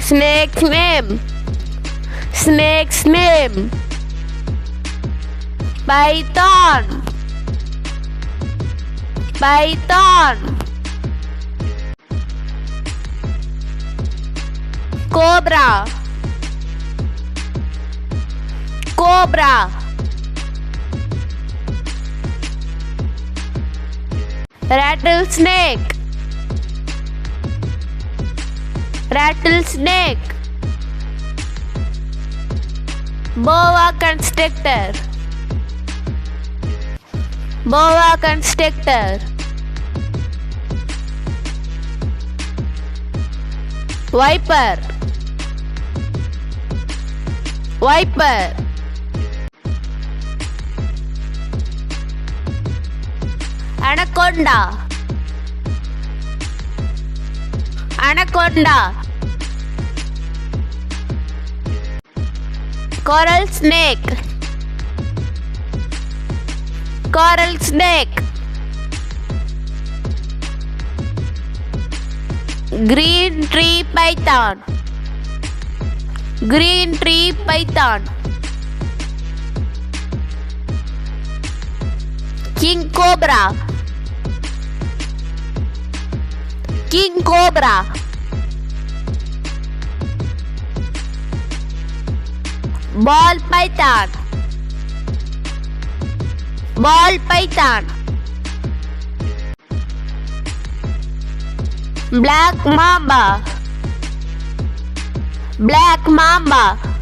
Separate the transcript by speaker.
Speaker 1: Snake's name. Snake's name. Python. Python. Cobra. Cobra. Rattlesnake. Rattlesnake. Boa constrictor. Boa constrictor. Viper. Viper. Anaconda. Anaconda. Coral snake. Coral snake. Green tree python. Green tree python. King cobra. King cobra. Ball python. Ball python. Black mamba. Black mamba.